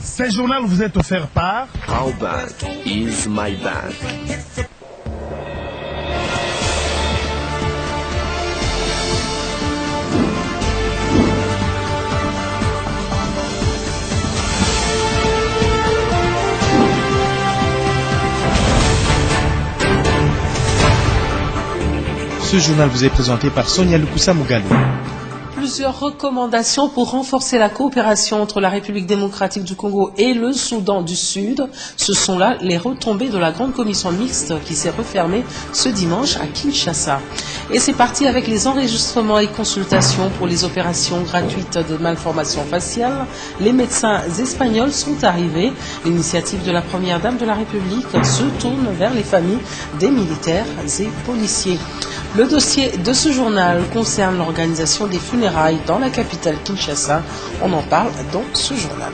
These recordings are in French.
Ce journal vous est offert par How bad is my bag? Ce journal vous est présenté par Sonia Lukusa Mugalu. Plusieurs recommandations pour renforcer la coopération entre la République démocratique du Congo et le Soudan du Sud. Ce sont là les retombées de la grande commission mixte qui s'est refermée ce dimanche à Kinshasa. Et c'est parti avec les enregistrements et consultations pour les opérations gratuites de malformation faciale. Les médecins espagnols sont arrivés. L'initiative de la première dame de la République se tourne vers les familles des militaires et policiers. Le dossier de ce journal concerne l'organisation des funérailles dans la capitale Kinshasa. On en parle dans ce journal.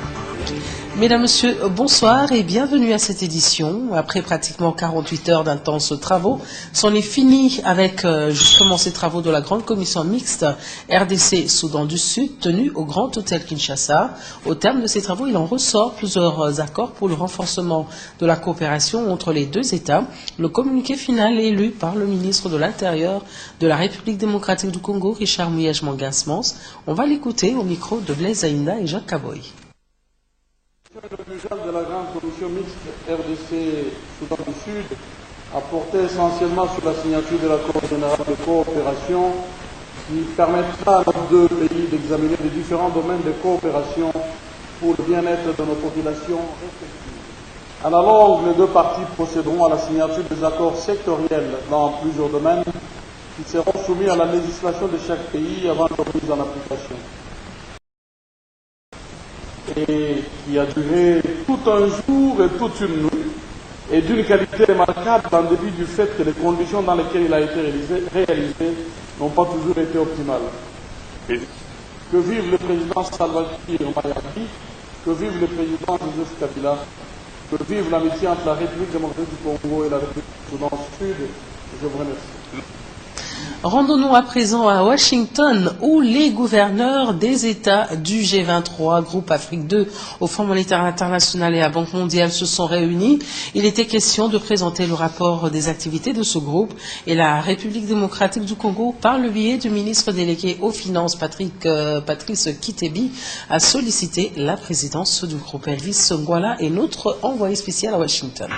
Mesdames, Messieurs, bonsoir et bienvenue à cette édition. Après pratiquement 48 heures d'intenses travaux, c'en est fini avec justement ces travaux de la grande commission mixte RDC-Soudan du Sud tenue au Grand Hôtel Kinshasa. Au terme de ces travaux, il en ressort plusieurs accords pour le renforcement de la coopération entre les deux États. Le communiqué final est lu par le ministre de l'Intérieur de la République démocratique du Congo, Richard Muyej-Mangasmans. On va l'écouter au micro de Blaise Aïnda et Jacques Kaboy. Le de la grande commission mixte RDC-Soudan du Sud a porté essentiellement sur la signature de l'accord général de coopération qui permettra à nos deux pays d'examiner les différents domaines de coopération pour le bien-être de nos populations respectives. À la longue, les deux parties procéderont à la signature des accords sectoriels dans plusieurs domaines qui seront soumis à la législation de chaque pays avant leur mise en application. Et qui a duré tout un jour et toute une nuit, et d'une qualité remarquable en dépit du fait que les conditions dans lesquelles il a été réalisé n'ont pas toujours été optimales. Que vive le président Salva Kiir Mayardit, que vive le président Joseph Kabila, que vive l'amitié entre la République démocratique du Congo et la République du Soudan du Sud. Je vous remercie. Rendons-nous à présent à Washington où les gouverneurs des États du G23, groupe Afrique 2, au Fonds monétaire international et à Banque mondiale se sont réunis. Il était question de présenter le rapport des activités de ce groupe et la République démocratique du Congo, par le biais du ministre délégué aux Finances Patrice Kitebi, a sollicité la présidence du groupe. Elvis Ngwala est notre envoyé spécial à Washington.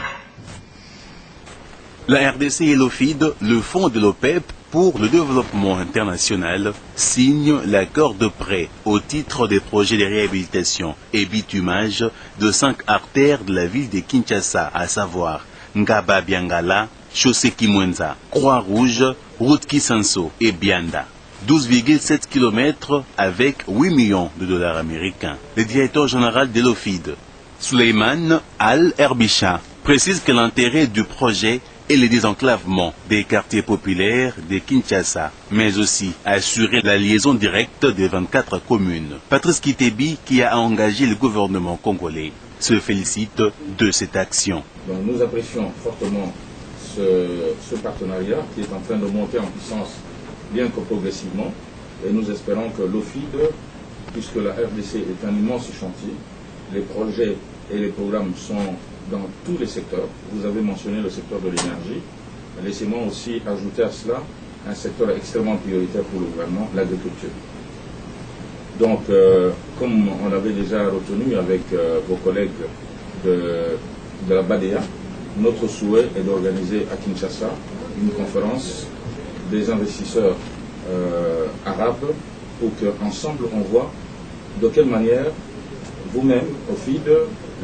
La RDC et l'OFID, le fonds de l'OPEP pour le développement international, signent l'accord de prêt au titre des projets de réhabilitation et bitumage de 5 artères de la ville de Kinshasa, à savoir Ngaba Biangala, Chaussée Kimwenza, Croix-Rouge, Route Kisanso et Bianda. 12,7 km avec 8 millions de dollars américains. Le directeur général de l'OFID, Suleiman Al-Erbisha, précise que l'intérêt du projet et le désenclavement des quartiers populaires de Kinshasa, mais aussi assurer la liaison directe des 24 communes. Patrice Kitebi, qui a engagé le gouvernement congolais, se félicite de cette action. Donc nous apprécions fortement ce partenariat qui est en train de monter en puissance bien que progressivement, et nous espérons que l'OFID, puisque la RDC est un immense chantier, les projets et les programmes sont dans tous les secteurs. Vous avez mentionné le secteur de l'énergie. Laissez-moi aussi ajouter à cela un secteur extrêmement prioritaire pour le gouvernement, l'agriculture. Donc, comme on l'avait déjà retenu avec vos collègues de la BADEA, notre souhait est d'organiser à Kinshasa une conférence des investisseurs arabes pour qu'ensemble on voit de quelle manière vous-même, OFID,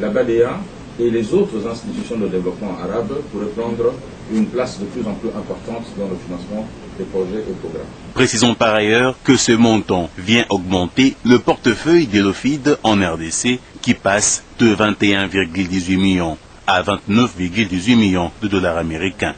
la BADEA et les autres institutions de développement arabes pourraient prendre une place de plus en plus importante dans le financement des projets et programmes. Précisons par ailleurs que ce montant vient augmenter le portefeuille de l'OFID en RDC qui passe de 21,18 millions à 29,18 millions de dollars américains.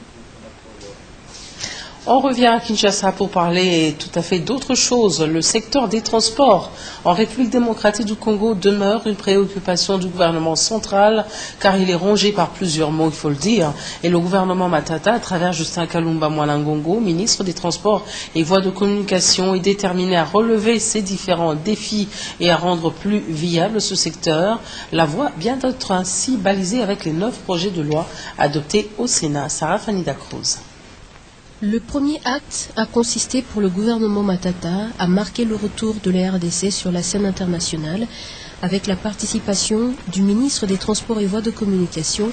On revient à Kinshasa pour parler tout à fait d'autre chose. Le secteur des transports en République démocratique du Congo demeure une préoccupation du gouvernement central car il est rongé par plusieurs maux, il faut le dire. Et le gouvernement Matata, à travers Justin Kalumba Mwalangongo, ministre des Transports et Voies de Communication, est déterminé à relever ces différents défis et à rendre plus viable ce secteur. La voie vient d'être ainsi balisée avec les 9 projets de loi adoptés au Sénat. Sarah Fanida Cruz. Le premier acte a consisté pour le gouvernement Matata à marquer le retour de la RDC sur la scène internationale avec la participation du ministre des Transports et Voies de Communication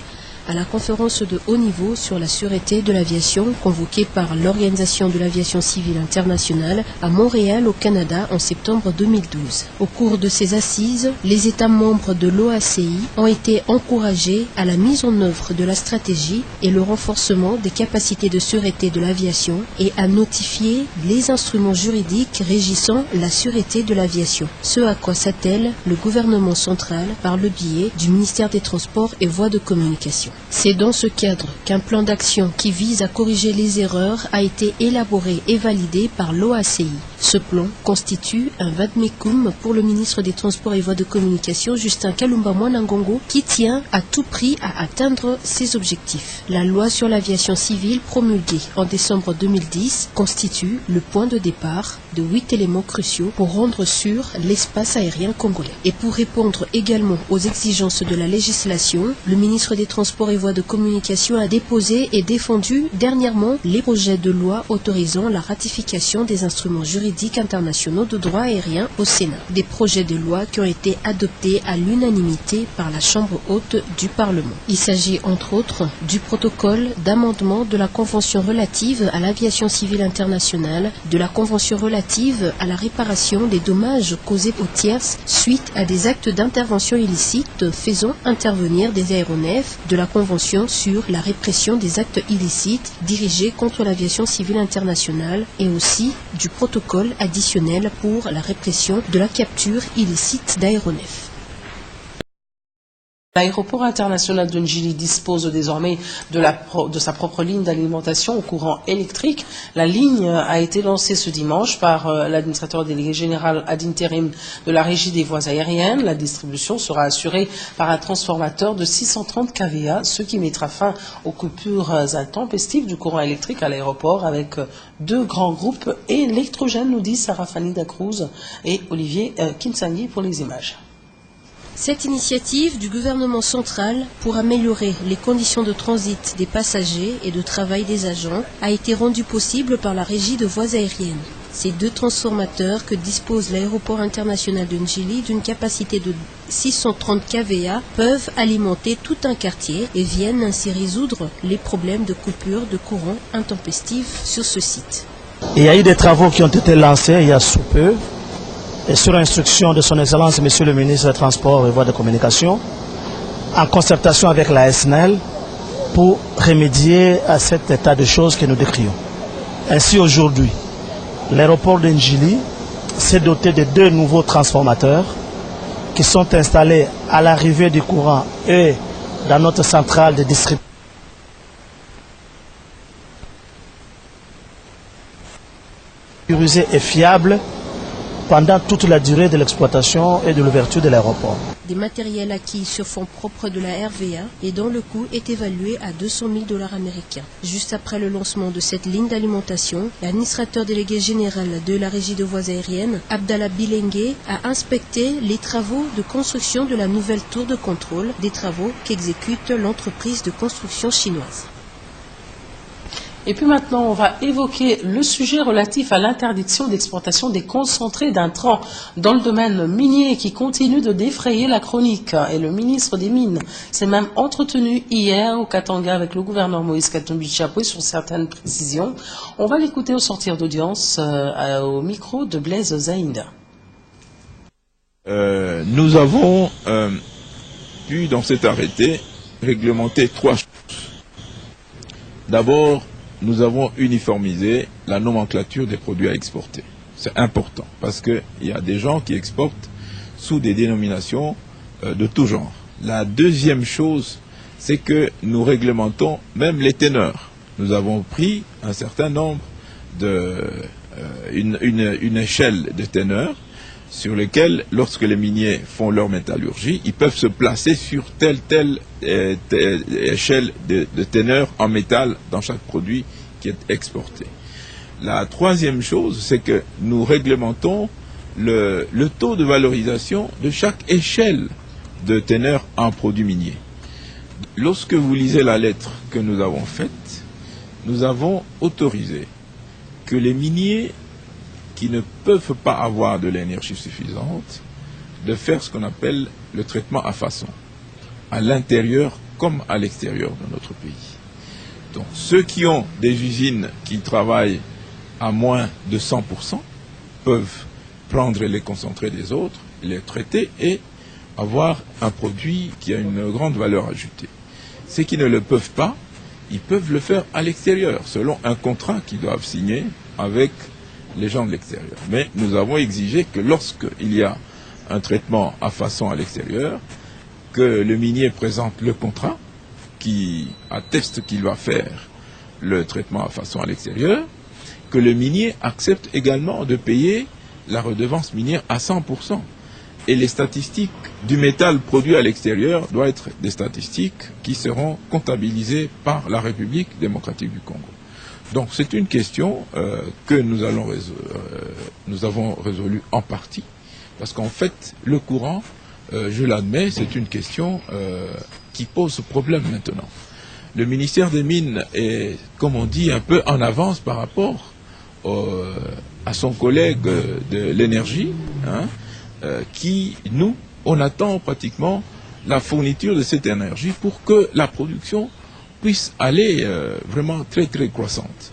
à la conférence de haut niveau sur la sûreté de l'aviation convoquée par l'Organisation de l'aviation civile internationale à Montréal au Canada en septembre 2012. Au cours de ces assises, les États membres de l'OACI ont été encouragés à la mise en œuvre de la stratégie et le renforcement des capacités de sûreté de l'aviation et à notifier les instruments juridiques régissant la sûreté de l'aviation, ce à quoi s'attelle le gouvernement central par le biais du ministère des Transports et Voies de Communication. C'est dans ce cadre qu'un plan d'action qui vise à corriger les erreurs a été élaboré et validé par l'OACI. Ce plan constitue un vademecum pour le ministre des Transports et Voies de Communication, Justin Kalumba Mwalangongo, qui tient à tout prix à atteindre ses objectifs. La loi sur l'aviation civile promulguée en décembre 2010 constitue le point de départ de 8 éléments cruciaux pour rendre sûr l'espace aérien congolais. Et pour répondre également aux exigences de la législation, le ministre des Transports et Voies de Communication a déposé et défendu dernièrement les projets de loi autorisant la ratification des instruments juridiques internationaux de droit aérien au Sénat. Des projets de loi qui ont été adoptés à l'unanimité par la Chambre haute du Parlement. Il s'agit entre autres du protocole d'amendement de la Convention relative à l'aviation civile internationale, de la Convention relative à la réparation des dommages causés aux tierces suite à des actes d'intervention illicite faisant intervenir des aéronefs, de la Convention sur la répression des actes illicites dirigés contre l'aviation civile internationale et aussi du protocole additionnel pour la répression de la capture illicite d'aéronefs. L'aéroport international de Njili dispose désormais de sa propre ligne d'alimentation au courant électrique. La ligne a été lancée ce dimanche par l'administrateur délégué général ad interim de la Régie des voies aériennes. La distribution sera assurée par un transformateur de 630 kVA, ce qui mettra fin aux coupures intempestives du courant électrique à l'aéroport avec 2 grands groupes électrogènes, nous dit Sarah Fanida Cruz et Olivier Kinsangi pour les images. Cette initiative du gouvernement central pour améliorer les conditions de transit des passagers et de travail des agents a été rendue possible par la Régie de voies aériennes. Ces 2 transformateurs que dispose l'aéroport international de Njili d'une capacité de 630 kVA peuvent alimenter tout un quartier et viennent ainsi résoudre les problèmes de coupure de courant intempestifs sur ce site. Il y a eu des travaux qui ont été lancés il y a sous peu. Et sur instruction de son Excellence, Monsieur le ministre des Transports et Voies de Communication, en concertation avec la SNEL, pour remédier à cet état de choses que nous décrions. Ainsi, aujourd'hui, l'aéroport de Njili s'est doté de 2 nouveaux transformateurs qui sont installés à l'arrivée du courant et dans notre centrale de distribution. Sécurisé et fiable pendant toute la durée de l'exploitation et de l'ouverture de l'aéroport. Des matériels acquis sur fonds propres de la RVA et dont le coût est évalué à 200 000 $ américains. Juste après le lancement de cette ligne d'alimentation, l'administrateur délégué général de la Régie de voies aériennes, Abdallah Bilengue, a inspecté les travaux de construction de la nouvelle tour de contrôle, des travaux qu'exécute l'entreprise de construction chinoise. Et puis maintenant, on va évoquer le sujet relatif à l'interdiction d'exportation des concentrés d'intrants dans le domaine minier qui continue de défrayer la chronique. Et le ministre des Mines s'est même entretenu hier au Katanga avec le gouverneur Moïse Katumbi Chapoué sur certaines précisions. On va l'écouter au sortir d'audience au micro de Blaise Zaïnda. Nous avons pu, dans cet arrêté, réglementer 3 choses. D'abord, nous avons uniformisé la nomenclature des produits à exporter. C'est important parce qu'il y a des gens qui exportent sous des dénominations de tout genre. La deuxième chose, c'est que nous réglementons même les teneurs. Nous avons pris un certain nombre une échelle de teneur sur lesquelles, lorsque les miniers font leur métallurgie, ils peuvent se placer sur telle échelle de teneur en métal dans chaque produit qui est exporté. La troisième chose, c'est que nous réglementons le taux de valorisation de chaque échelle de teneur en produits miniers. Lorsque vous lisez la lettre que nous avons faite, nous avons autorisé que les miniers qui ne peuvent pas avoir de l'énergie suffisante, de faire ce qu'on appelle le traitement à façon, à l'intérieur comme à l'extérieur de notre pays. Donc ceux qui ont des usines qui travaillent à moins de 100% peuvent prendre les concentrés des autres, les traiter et avoir un produit qui a une grande valeur ajoutée. Ceux qui ne le peuvent pas, ils peuvent le faire à l'extérieur, selon un contrat qu'ils doivent signer avec les gens de l'extérieur. Mais nous avons exigé que lorsqu'il y a un traitement à façon à l'extérieur, que le minier présente le contrat qui atteste qu'il va faire le traitement à façon à l'extérieur, que le minier accepte également de payer la redevance minière à 100%. Et les statistiques du métal produit à l'extérieur doivent être des statistiques qui seront comptabilisées par la République démocratique du Congo. Donc c'est une question que nous avons résolue en partie, parce qu'en fait, le courant, je l'admets, c'est une question qui pose problème maintenant. Le ministère des Mines est, comme on dit, un peu en avance par rapport à son collègue de l'énergie, qui, nous, on attend pratiquement la fourniture de cette énergie pour que la production puisse aller vraiment très très croissante.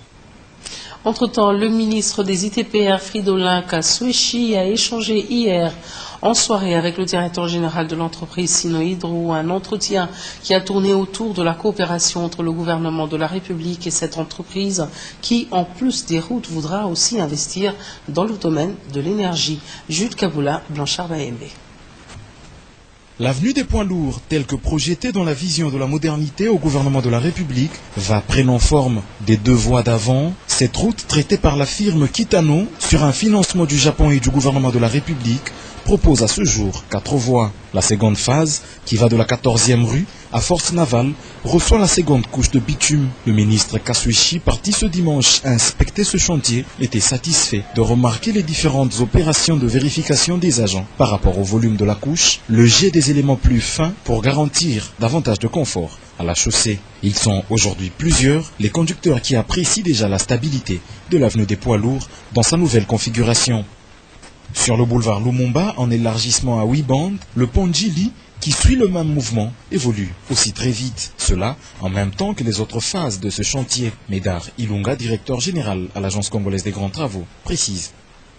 Entre-temps, le ministre des ITPR, Fridolin Kaswechi, a échangé hier en soirée avec le directeur général de l'entreprise Sinohydro, un entretien qui a tourné autour de la coopération entre le gouvernement de la République et cette entreprise qui, en plus des routes, voudra aussi investir dans le domaine de l'énergie. Jude Kaboula, Blanchard Baembe. L'avenue des poids lourds, telle que projetée dans la vision de la modernité au gouvernement de la République, va prenant forme des deux voies d'avant. Cette route, traitée par la firme Kitano, sur un financement du Japon et du gouvernement de la République, propose à ce jour 4 voies. La seconde phase, qui va de la 14e rue à Force Navale, reçoit la seconde couche de bitume. Le ministre Kaswechi, parti ce dimanche à inspecter ce chantier, était satisfait de remarquer les différentes opérations de vérification des agents. Par rapport au volume de la couche, le jet des éléments plus fins pour garantir davantage de confort à la chaussée. Ils sont aujourd'hui plusieurs, les conducteurs qui apprécient déjà la stabilité de l'avenue des poids lourds dans sa nouvelle configuration. Sur le boulevard Lumumba, en élargissement à 8 bandes, le pont Djili, qui suit le même mouvement, évolue aussi très vite. Cela en même temps que les autres phases de ce chantier. Médard Ilunga, directeur général à l'Agence congolaise des grands travaux, précise.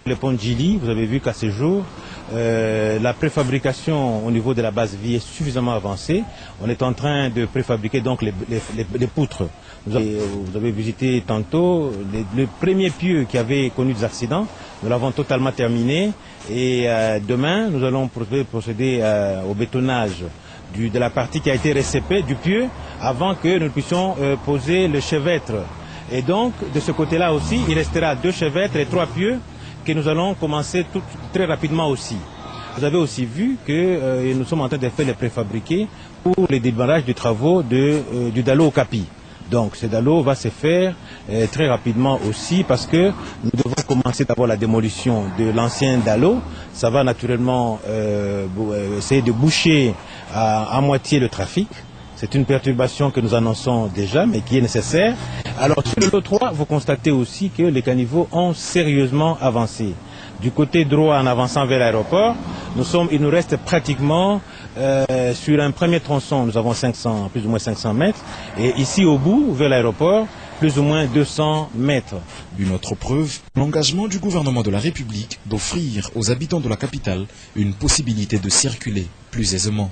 Le pont Djili, vous avez vu qu'à ce jour, la préfabrication au niveau de la base vie est suffisamment avancée. On est en train de préfabriquer donc les poutres. Vous avez visité tantôt le premier pieu qui avait connu des accidents. Nous l'avons totalement terminé et demain nous allons procéder au bétonnage de la partie qui a été récépée du pieu avant que nous puissions poser le chevêtre. Et donc de ce côté-là aussi, il restera 2 chevêtres et 3 pieux que nous allons commencer très rapidement aussi. Vous avez aussi vu que nous sommes en train de faire les préfabriqués pour les démarrages des travaux du Dalo au Capi. Donc ce Dalo va se faire très rapidement aussi parce que nous devons commencer d'abord la démolition de l'ancien Dalo. Ça va naturellement essayer de boucher à moitié le trafic. C'est une perturbation que nous annonçons déjà, mais qui est nécessaire. Alors sur le lot 3, vous constatez aussi que les caniveaux ont sérieusement avancé. Du côté droit, en avançant vers l'aéroport, il nous reste pratiquement sur un premier tronçon, nous avons plus ou moins 500 mètres. Et ici au bout, vers l'aéroport, plus ou moins 200 mètres. Une autre preuve, l'engagement du gouvernement de la République d'offrir aux habitants de la capitale une possibilité de circuler plus aisément.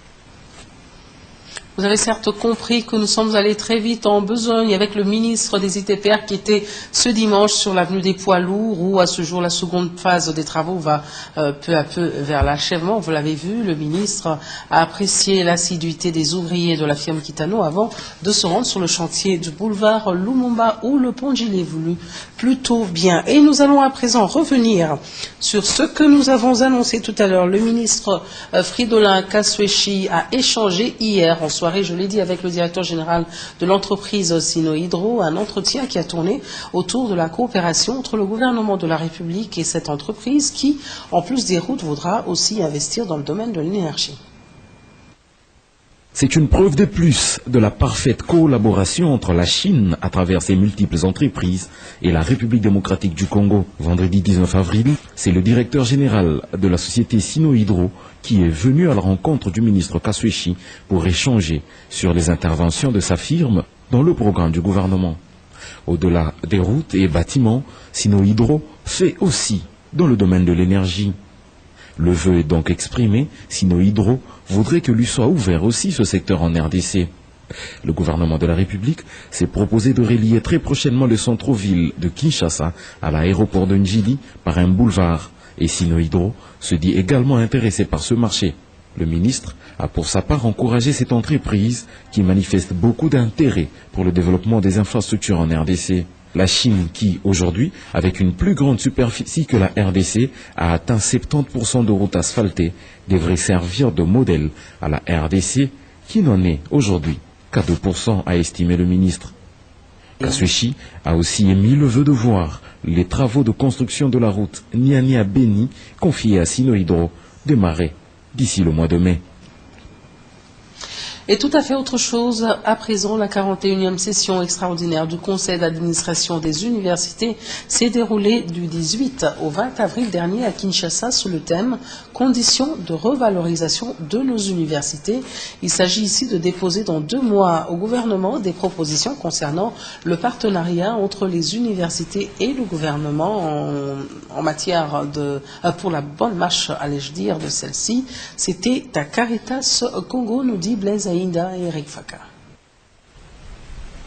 Vous avez certes compris que nous sommes allés très vite en besogne avec le ministre des ITPR qui était ce dimanche sur l'avenue des Poids Lourds où à ce jour la seconde phase des travaux va peu à peu vers l'achèvement. Vous l'avez vu, le ministre a apprécié l'assiduité des ouvriers de la firme Kitano avant de se rendre sur le chantier du boulevard Lumumba où le pont Gilles évolue plutôt bien. Et nous allons à présent revenir sur ce que nous avons annoncé tout à l'heure. Le ministre Fridolin Kaswechi a échangé hier en soirée, je l'ai dit, avec le directeur général de l'entreprise Sino-Hydro, un entretien qui a tourné autour de la coopération entre le gouvernement de la République et cette entreprise qui, en plus des routes, voudra aussi investir dans le domaine de l'énergie. C'est une preuve de plus de la parfaite collaboration entre la Chine, à travers ses multiples entreprises, et la République démocratique du Congo. Vendredi 19 avril, c'est le directeur général de la société Sino-Hydro qui est venu à la rencontre du ministre Kaswechi pour échanger sur les interventions de sa firme dans le programme du gouvernement. Au-delà des routes et bâtiments, Sino-Hydro fait aussi dans le domaine de l'énergie. Le vœu est donc exprimé, Sino-Hydro voudrait que lui soit ouvert aussi ce secteur en RDC. Le gouvernement de la République s'est proposé de relier très prochainement le centre-ville de Kinshasa à l'aéroport de Njili par un boulevard. Et Sino-Hydro se dit également intéressé par ce marché. Le ministre a pour sa part encouragé cette entreprise qui manifeste beaucoup d'intérêt pour le développement des infrastructures en RDC. La Chine qui, aujourd'hui, avec une plus grande superficie que la RDC, a atteint 70% de routes asphaltées, devrait servir de modèle à la RDC qui n'en est aujourd'hui qu'à 2%, a estimé le ministre. Kaswechi a aussi émis le vœu de voir les travaux de construction de la route Niania-Beni confiés à Sino-Hydro démarrer d'ici le mois de mai. Et tout à fait autre chose, à présent, la 41e session extraordinaire du Conseil d'administration des universités s'est déroulée du 18 au 20 avril dernier à Kinshasa sous le thème « Conditions de revalorisation de nos universités ». Il s'agit ici de déposer dans 2 mois au gouvernement des propositions concernant le partenariat entre les universités et le gouvernement en matière de, pour la bonne marche, allais-je dire, de celle-ci. C'était à Caritas Congo, nous dit Blaise Aïnda et Eric Faka.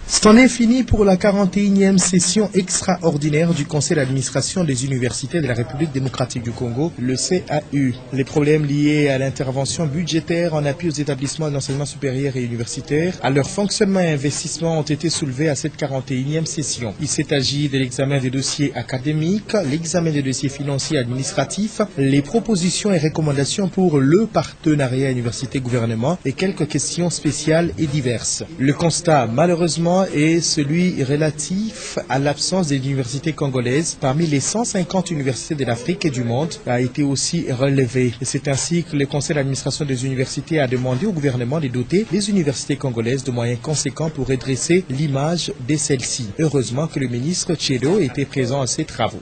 C'en est fini pour la 41e session extraordinaire du Conseil d'administration des universités de la République démocratique du Congo, le CAU. Les problèmes liés à l'intervention budgétaire en appui aux établissements d'enseignement supérieur et universitaire, à leur fonctionnement et investissement ont été soulevés à cette 41e session. Il s'est agi de l'examen des dossiers académiques, l'examen des dossiers financiers et administratifs, les propositions et recommandations pour le partenariat université-gouvernement et quelques questions spéciales et diverses. Le constat, malheureusement, est celui relatif à l'absence des universités congolaises parmi les 150 universités de l'Afrique et du monde a été aussi relevé. C'est ainsi que le Conseil d'administration des universités a demandé au gouvernement de doter les universités congolaises de moyens conséquents pour redresser l'image de celles-ci. Heureusement que le ministre Tchedo était présent à ces travaux.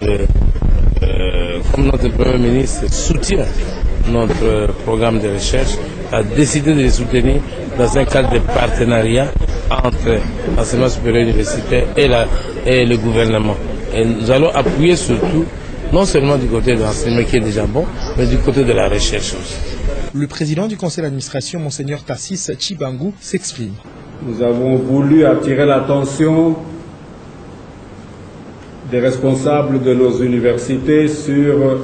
Comme notre Premier ministre soutient notre programme de recherche, a décidé de les soutenir dans un cadre de partenariat entre l'enseignement supérieur universitaire et le gouvernement. Et nous allons appuyer surtout, non seulement du côté de l'enseignement qui est déjà bon, mais du côté de la recherche aussi. Le président du conseil d'administration, Monseigneur Tassis Chibangu, s'exprime. Nous avons voulu attirer l'attention des responsables de nos universités sur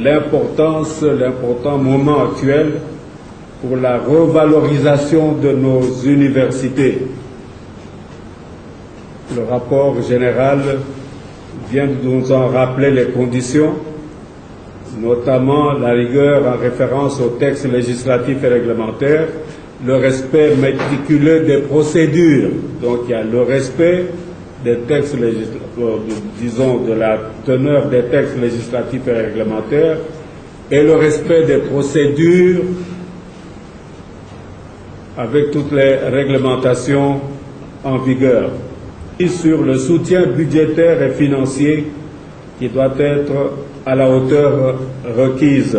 l'important moment actuel pour la revalorisation de nos universités. Le rapport général vient de nous en rappeler les conditions, notamment la rigueur en référence aux textes législatifs et réglementaires, le respect méticuleux des procédures. Donc il y a le respect des textes disons de la teneur des textes législatifs et réglementaires et le respect des procédures avec toutes les réglementations en vigueur. Et sur le soutien budgétaire et financier qui doit être à la hauteur requise.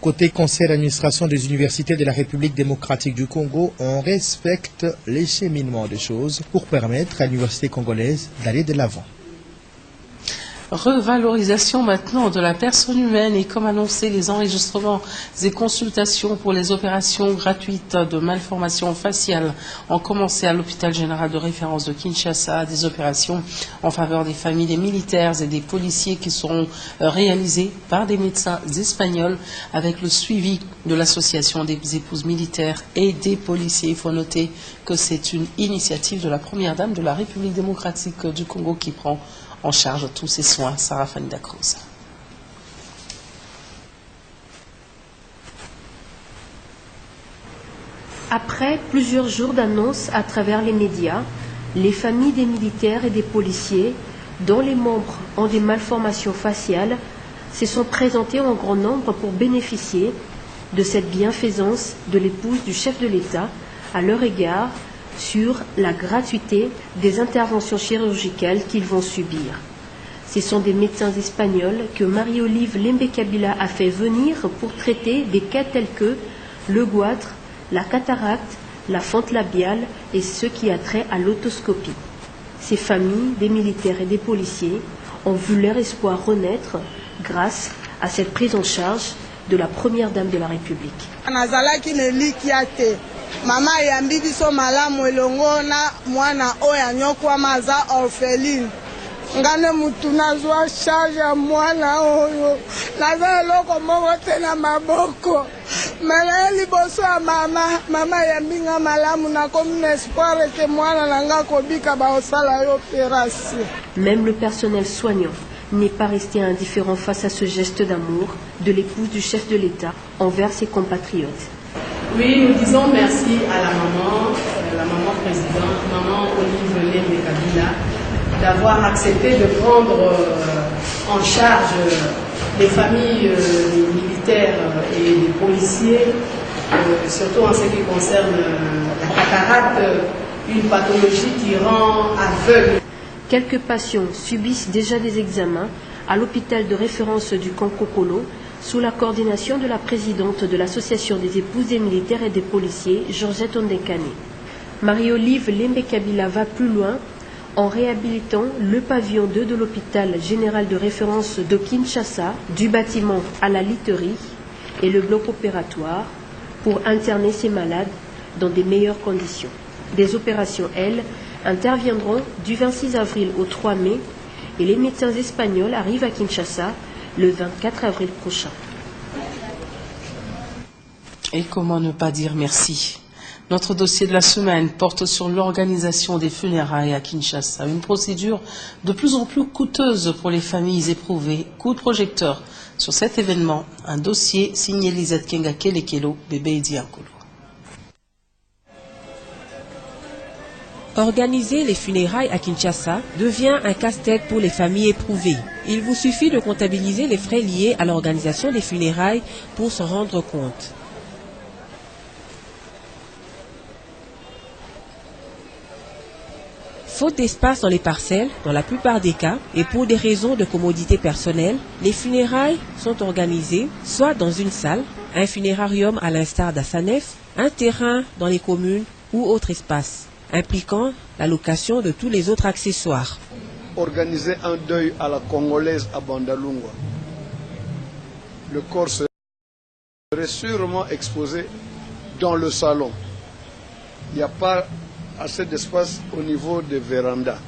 Côté conseil d'administration des universités de la République démocratique du Congo, on respecte les cheminements des choses pour permettre à l'université congolaise d'aller de l'avant. Revalorisation maintenant de la personne humaine et comme annoncé, les enregistrements et consultations pour les opérations gratuites de malformation faciale ont commencé à l'hôpital général de référence de Kinshasa. Des opérations en faveur des familles des militaires et des policiers qui seront réalisées par des médecins espagnols avec le suivi de l'association des épouses militaires et des policiers. Il faut noter que c'est une initiative de la première dame de la République démocratique du Congo qui prend en charge tous ces soins. Sarah Fanida Cruz. Après plusieurs jours d'annonces à travers les médias, les familles des militaires et des policiers, dont les membres ont des malformations faciales, se sont présentées en grand nombre pour bénéficier de cette bienfaisance de l'épouse du chef de l'État à leur égard sur la gratuité des interventions chirurgicales qu'ils vont subir. Ce sont des médecins espagnols que Marie-Olive Lembe-Kabila a fait venir pour traiter des cas tels que le goitre, la cataracte, la fente labiale et ce qui a trait à l'autoscopie. Ces familles, des militaires et des policiers, ont vu leur espoir renaître grâce à cette prise en charge de la première dame de la République. Mama yambi biso malamu elongo na mwana oya nyokwama aza orpheline ngane mutu nazwa charge ya mwana oyo naza eloko moko te na maboko mena liboso ya mama yambi nga malamu nakomi na espoir ete mwana nanga kobika baosala yo opération. Même le personnel soignant n'est pas resté indifférent face à ce geste d'amour de l'épouse du chef de l'État envers ses compatriotes. Oui, nous disons merci à la maman présidente, maman Olive Lembe-Kabila, d'avoir accepté de prendre en charge les familles militaires et des policiers, surtout en ce qui concerne la cataracte, une pathologie qui rend aveugle. Quelques patients subissent déjà des examens à l'hôpital de référence du Kankokolo, sous la coordination de la présidente de l'association des épouses des militaires et des policiers, Georgette Ondekane. Marie-Olive Lembe-Kabila va plus loin en réhabilitant le pavillon 2 de l'hôpital général de référence de Kinshasa, du bâtiment à la literie et le bloc opératoire pour interner ces malades dans des meilleures conditions. Des opérations, elles, interviendront du 26 avril au 3 mai et les médecins espagnols arrivent à Kinshasa le 24 avril prochain. Et comment ne pas dire merci? Notre dossier de la semaine porte sur l'organisation des funérailles à Kinshasa, une procédure de plus en plus coûteuse pour les familles éprouvées. Coup de projecteur sur cet événement, un dossier signé Lisette Kenga Kelekelo, bébé Ediankolo. Organiser les funérailles à Kinshasa devient un casse-tête pour les familles éprouvées. Il vous suffit de comptabiliser les frais liés à l'organisation des funérailles pour s'en rendre compte. Faute d'espace dans les parcelles, dans la plupart des cas, et pour des raisons de commodité personnelle, les funérailles sont organisées soit dans une salle, un funérarium à l'instar d'Assanef, un terrain dans les communes ou autre espace, impliquant la location de tous les autres accessoires. Organiser un deuil à la congolaise à Bandalungwa. Le corps serait sûrement exposé dans le salon. Il n'y a pas assez d'espace au niveau des vérandas.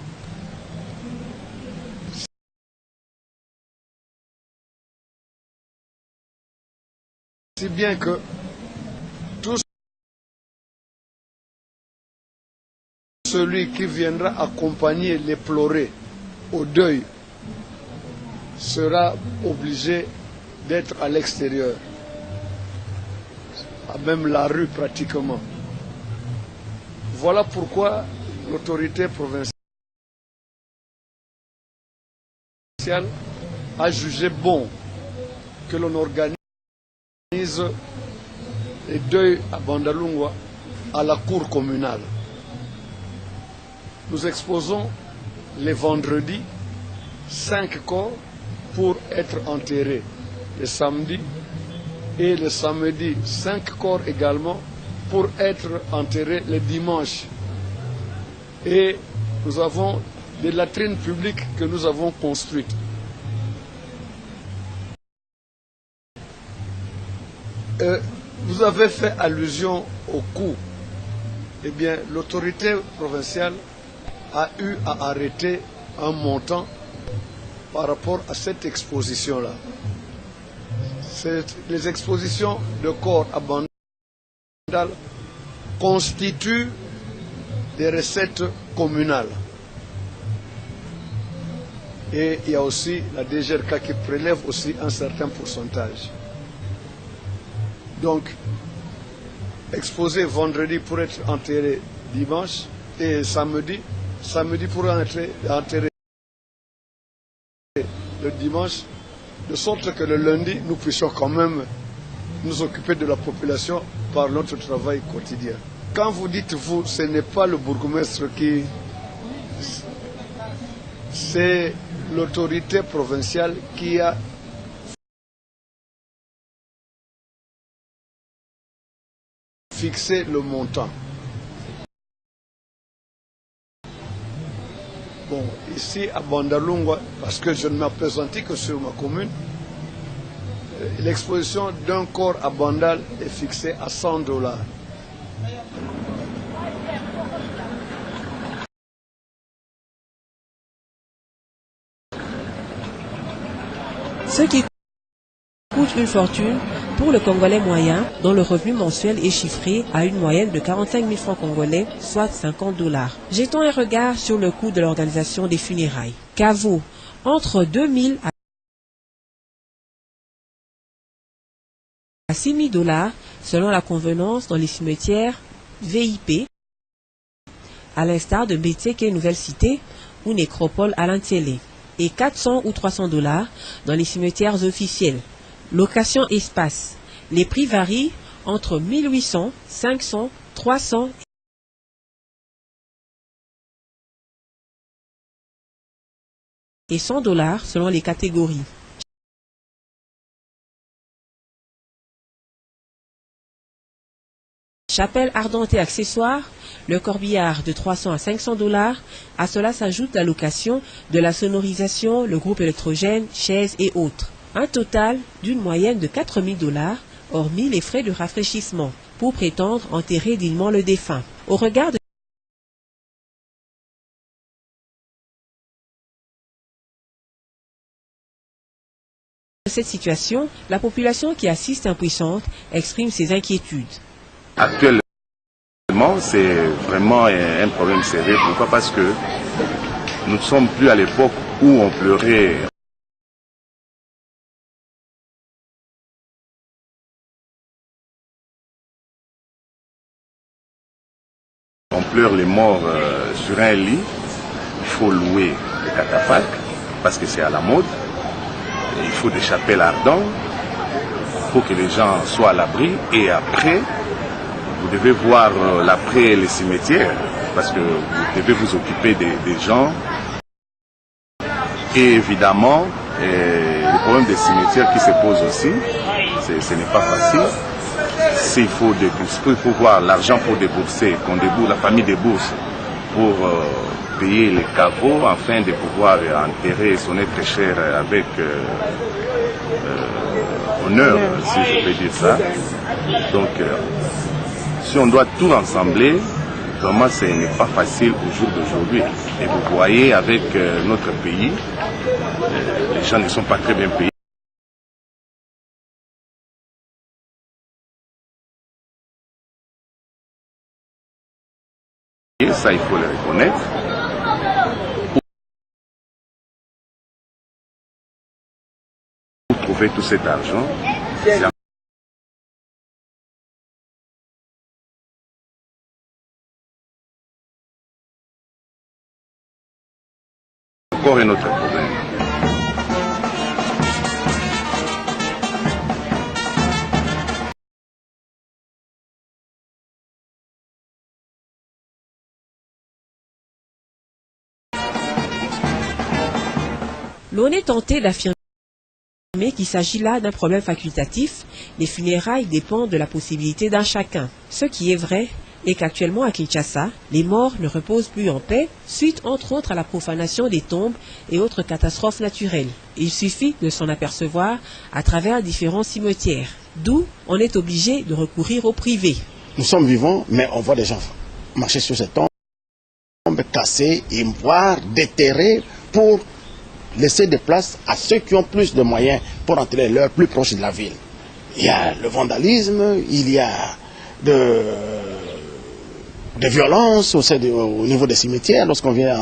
Si bien que tout celui qui viendra accompagner les pleurés au deuil sera obligé d'être à l'extérieur, à même la rue pratiquement. Voilà pourquoi l'autorité provinciale a jugé bon que l'on organise les deuils à Bandalungwa à la cour communale. Nous exposons les vendredis 5 corps pour être enterrés le samedi et le samedi 5 corps également pour être enterrés le dimanche. Et nous avons des latrines publiques que nous avons construites. Vous avez fait allusion au coût. Eh bien, l'autorité provinciale a eu à arrêter un montant par rapport à cette exposition-là. Les expositions de corps abandonnés constituent des recettes communales. Et il y a aussi la DGRK qui prélève aussi un certain pourcentage. Donc, exposé vendredi pour être enterré dimanche et samedi pour être enterré le dimanche, de sorte que le lundi, nous puissions quand même nous occuper de la population par notre travail quotidien. Quand vous dites vous, ce n'est pas le bourgmestre qui... C'est l'autorité provinciale qui a fixé le montant. Bon, ici à Bandalungwa, parce que je ne m'appesantis que sur ma commune, l'exposition d'un corps à Bandal est fixée à $100. Ce qui coûte une fortune pour le Congolais moyen, dont le revenu mensuel est chiffré à une moyenne de 45 000 francs congolais, soit $50. Jetons un regard sur le coût de l'organisation des funérailles. Caveau, entre 2 000 à 6 000 $ selon la convenance dans les cimetières VIP, à l'instar de Beteke Nouvelle Cité ou Nécropole à Lantiélé, et 400 ou 300 $ dans les cimetières officiels. Location espace. Les prix varient entre 1800, 500, 300 et 100 $ selon les catégories. Chapelle ardente et accessoires, le corbillard de 300 à 500 $. À cela s'ajoute la location de la sonorisation, le groupe électrogène, chaises et autres. Un total d'une moyenne de 4 000 $, hormis les frais de rafraîchissement, pour prétendre enterrer dignement le défunt. Au regard de cette situation, la population qui assiste impuissante exprime ses inquiétudes. Actuellement, c'est vraiment un problème sérieux. Pourquoi? Parce que nous ne sommes plus à l'époque où on pleurait. On pleure les morts sur un lit. Il faut louer des catafalques parce que c'est à la mode. Et il faut des chapelles ardentes pour que les gens soient à l'abri. Et après, vous devez voir l'après et les cimetières, parce que vous devez vous occuper des gens. Et évidemment, le problème des cimetières qui se pose aussi, ce n'est pas facile. S'il faut débourser, il faut voir l'argent pour débourser, la famille débourse pour payer les caveaux, afin de pouvoir enterrer son être cher avec honneur, si je peux dire ça. Donc, si on doit tout rassembler, vraiment ce n'est pas facile au jour d'aujourd'hui. Et vous voyez avec notre pays, les gens ne sont pas très bien payés. Et ça, il faut le reconnaître. Pour trouver tout cet argent, c'est encore un autre problème. L'on est tenté d'affirmer qu'il s'agit là d'un problème facultatif. Les funérailles dépendent de la possibilité d'un chacun. Ce qui est vrai et qu'actuellement à Kinshasa, les morts ne reposent plus en paix, suite entre autres à la profanation des tombes et autres catastrophes naturelles. Il suffit de s'en apercevoir à travers différents cimetières, d'où on est obligé de recourir au privé. Nous sommes vivants, mais on voit des gens marcher sur ces tombes, casser, et voire déterrer pour laisser des places à ceux qui ont plus de moyens pour enterrer leurs plus proches de la ville. Il y a le vandalisme, il y a de violence au niveau des cimetières lorsqu'on vient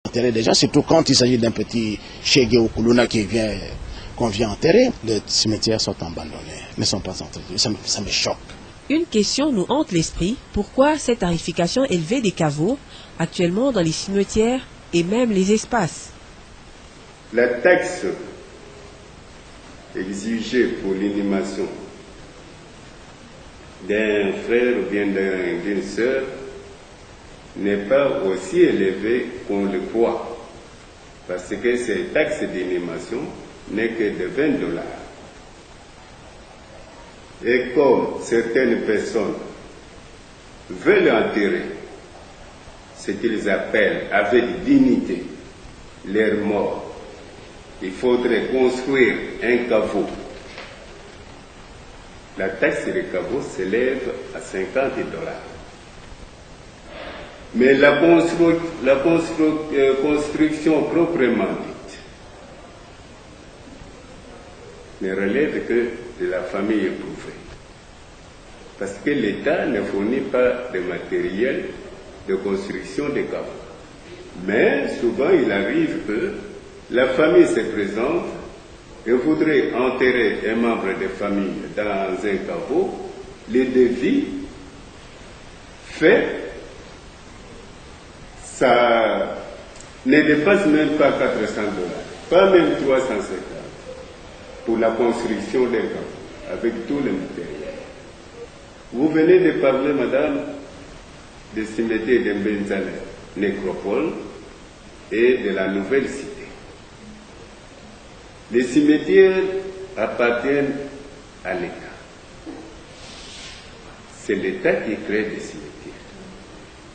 enterrer des gens, surtout quand il s'agit d'un petit Chege ou Kuluna qu'on vient enterrer. Les cimetières sont abandonnés, ne sont pas entretenus. Ça me choque. Une question nous hante l'esprit. Pourquoi cette tarification élevée des caveaux actuellement dans les cimetières et même les espaces? La taxe exigée pour l'inhumation d'un frère ou bien d'une sœur n'est pas aussi élevée qu'on le croit, parce que cette taxe d'inhumation n'est que de $20. Et comme certaines personnes veulent enterrer ce qu'ils appellent avec dignité leurs morts, il faudrait construire un caveau. La taxe des caveaux s'élève à $50. Mais la construction proprement dite ne relève que de la famille éprouvée. Parce que l'État ne fournit pas de matériel de construction des caveaux. Mais souvent il arrive que la famille se présente et voudrait enterrer un membre de famille dans un caveau. Le devis fait, ça ne dépasse même pas $400, pas même 350 pour la construction d'un caveau, avec tout le matériel. Vous venez de parler, madame, des cimetières de Mbenzane, nécropole et de la nouvelle cité. Les cimetières appartiennent à l'État. C'est l'État qui crée des cimetières.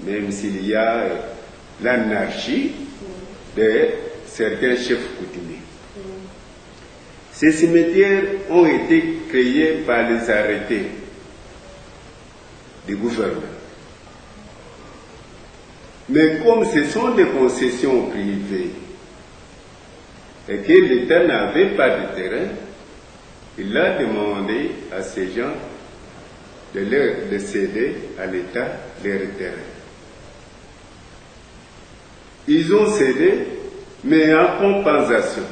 Même s'il y a l'anarchie de certains chefs coutumiers. Ces cimetières ont été créés par les arrêtés du gouvernement. Mais comme ce sont des concessions privées, et que l'État n'avait pas de terrain, il a demandé à ces gens de céder à l'État leur terrain. Ils ont cédé, mais en compensation,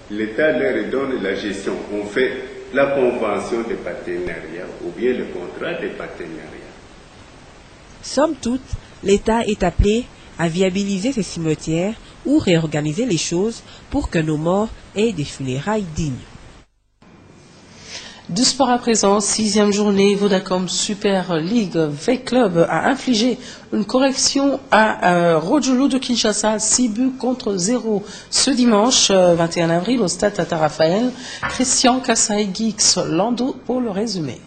l'État leur donne la gestion. On fait la convention de partenariat ou bien le contrat de partenariat. Somme toute, l'État est appelé à viabiliser ces cimetières ou réorganiser les choses pour que nos morts aient des funérailles dignes. Du sport à présent, 6e journée, Vodacom Super League V-Club a infligé une correction à Rojulu de Kinshasa, 6-0 ce dimanche 21 avril au stade Tata Raphaël. Christian Kassaï-Gix Lando pour le résumé.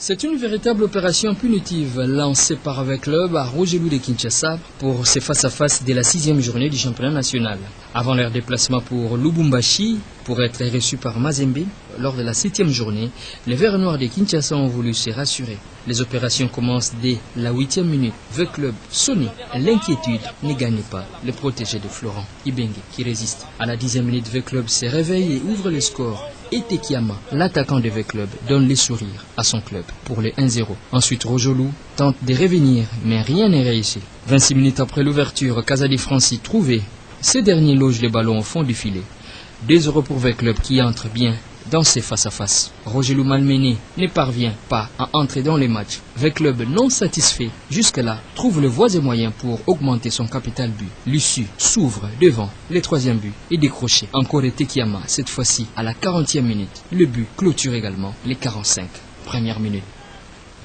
C'est une véritable opération punitive lancée par V-Club à Rojulu de Kinshasa pour ses face-à-face dès la 6e journée du championnat national. Avant leur déplacement pour Lubumbashi, pour être reçus par Mazembe, lors de la 7e journée, les Verts Noirs de Kinshasa ont voulu se rassurer. Les opérations commencent dès la 8e minute. V-Club sonné, l'inquiétude ne gagne pas le protégé de Florent Ibenge qui résiste. À la 10e minute, V-Club se réveille et ouvre le score. Et Tekiama, l'attaquant de V-Club, donne les sourires à son club pour les 1-0. Ensuite, Rojulu tente de revenir, mais rien n'est réussi. 26 minutes après l'ouverture, Kazadi Franci trouvé. Ce dernier loge le ballon au fond du filet. 2-0 pour V-Club qui entre bien dans ses face-à-face. Rojulu malmené ne parvient pas à entrer dans les matchs. V-Club non satisfait jusque-là trouve le voies et moyens pour augmenter son capital but. Lucie s'ouvre devant le 3e but et décroché. Encore Tekiama, cette fois-ci à la 40e minute. Le but clôture également les 45 premières minutes.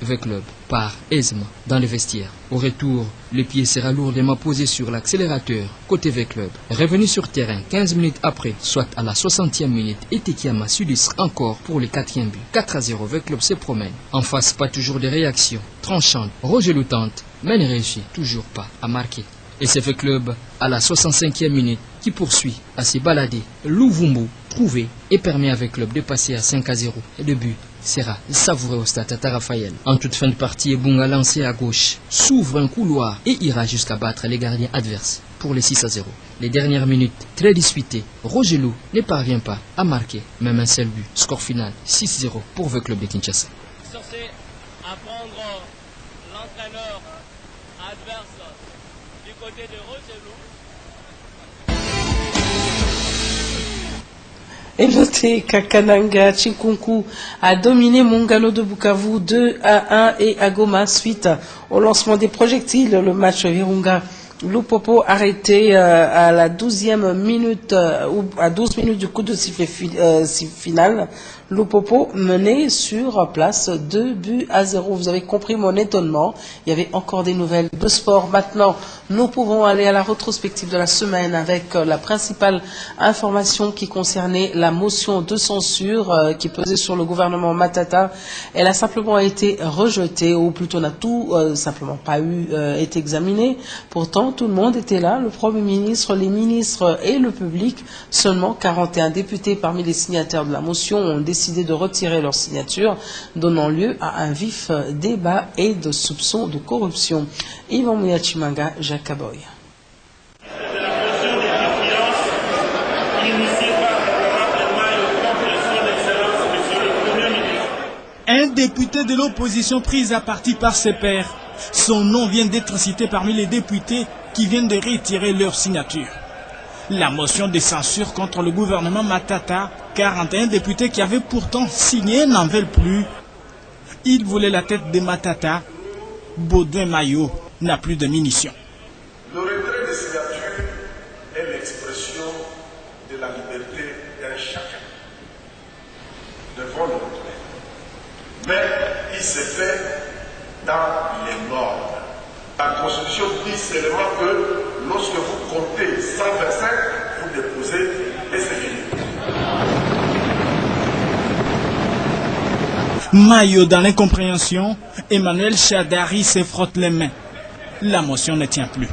V-Club part aisément dans les vestiaires. Au retour, le pied sera lourdement posé sur l'accélérateur côté V-Club. Revenu sur terrain 15 minutes après, soit à la 60e minute, Etekiama s'illustre encore pour le 4e but. 4-0, V-Club se promène. En face, pas toujours de réactions tranchantes. Roger tente, mais ne réussit toujours pas à marquer. Et c'est V-Club à la 65e minute qui poursuit à se balader. Louvumbu trouvé et permet à V-Club de passer à 5-0. Et le but sera savouré au stade Tata Raphaël. En toute fin de partie, Ebunga lancé à gauche s'ouvre un couloir et ira jusqu'à battre les gardiens adverses pour les 6-0. Les dernières minutes, très disputées, Roger Lou ne parvient pas à marquer même un seul but. Score final 6-0 pour V-Club de Kinshasa. Censé apprendre l'entraîneur adverse du côté de Roger Lou. Et notez qu'Akananga Chikunku a dominé Mongalo de Bukavu 2-1 et à Goma suite au lancement des projectiles. Le match Virunga Lupopo arrêté à la 12e minute ou à 12 minutes du coup de sifflet final. Lupopo menait sur place 2-0. Vous avez compris mon étonnement. Il y avait encore des nouvelles de sport. Maintenant, nous pouvons aller à la rétrospective de la semaine avec la principale information qui concernait la motion de censure qui pesait sur le gouvernement Matata. Elle a simplement été rejetée, ou plutôt n'a tout simplement pas été examinée. Pourtant, tout le monde était là, le Premier ministre, les ministres et le public. Seulement 41 députés parmi les signataires de la motion ont décidé de retirer leur signature, donnant lieu à un vif débat et de soupçons de corruption. Yvan Mouyachimanga, Jacques Aboy. Un député de l'opposition pris à partie par ses pairs. Son nom vient d'être cité parmi les députés qui viennent de retirer leur signature. La motion de censure contre le gouvernement Matata, 41 députés qui avaient pourtant signé n'en veulent plus. Ils voulaient la tête de Matata. Baudouin Mayo n'a plus de munitions. Le retrait des signatures est l'expression de la liberté d'un chacun devant le retrait. Mais il se fait dans les normes. La Constitution dit seulement que lorsque vous comptez 125, vous déposez et c'est fini. Mayo dans l'incompréhension, Emmanuel Chadari se frotte les mains. La motion ne tient plus.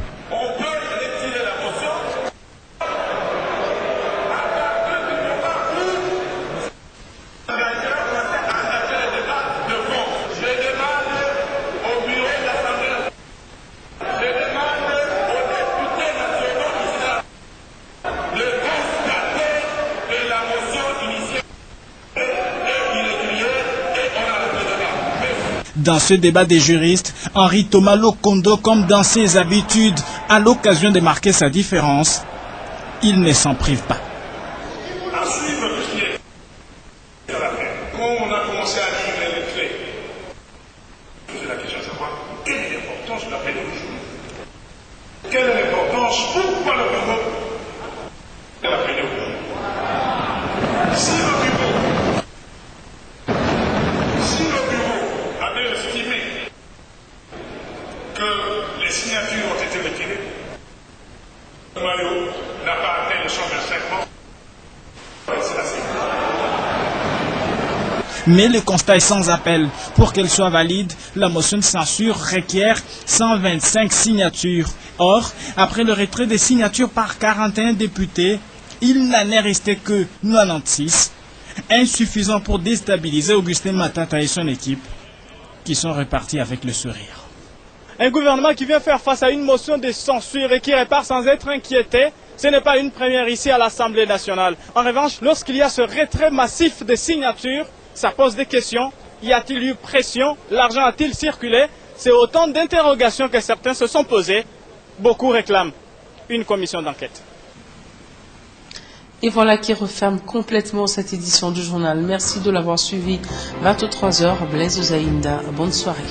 Dans ce débat des juristes, Henri Thomas Lokondo, comme dans ses habitudes, à l'occasion de marquer sa différence, il ne s'en prive pas. À suivre tout ce qui est à la fin. Quand on a commencé à lire les lettrés, poser la question à savoir quelle est l'importance de la peine d'aujourd'hui. Quelle est l'importance, pourquoi le bureau de la peine d'aujourd'hui. Si le bureau avait estimé que les signatures ont été retirées, Mayo n'a pas atteint les 125 morts. Mais le constat est sans appel. Pour qu'elle soit valide, la motion de censure requiert 125 signatures. Or, après le retrait des signatures par 41 députés, il n'en est resté que 96, insuffisant pour déstabiliser Augustin Matata et son équipe, qui sont repartis avec le sourire. Un gouvernement qui vient faire face à une motion de censure et qui repart sans être inquiété, ce n'est pas une première ici à l'Assemblée nationale. En revanche, lorsqu'il y a ce retrait massif de signatures, ça pose des questions. Y a-t-il eu pression? L'argent a-t-il circulé? C'est autant d'interrogations que certains se sont posées. Beaucoup réclament une commission d'enquête. Et voilà qui referme complètement cette édition du journal. Merci de l'avoir suivi. 23h, Blaise Ozaïnda. Bonne soirée.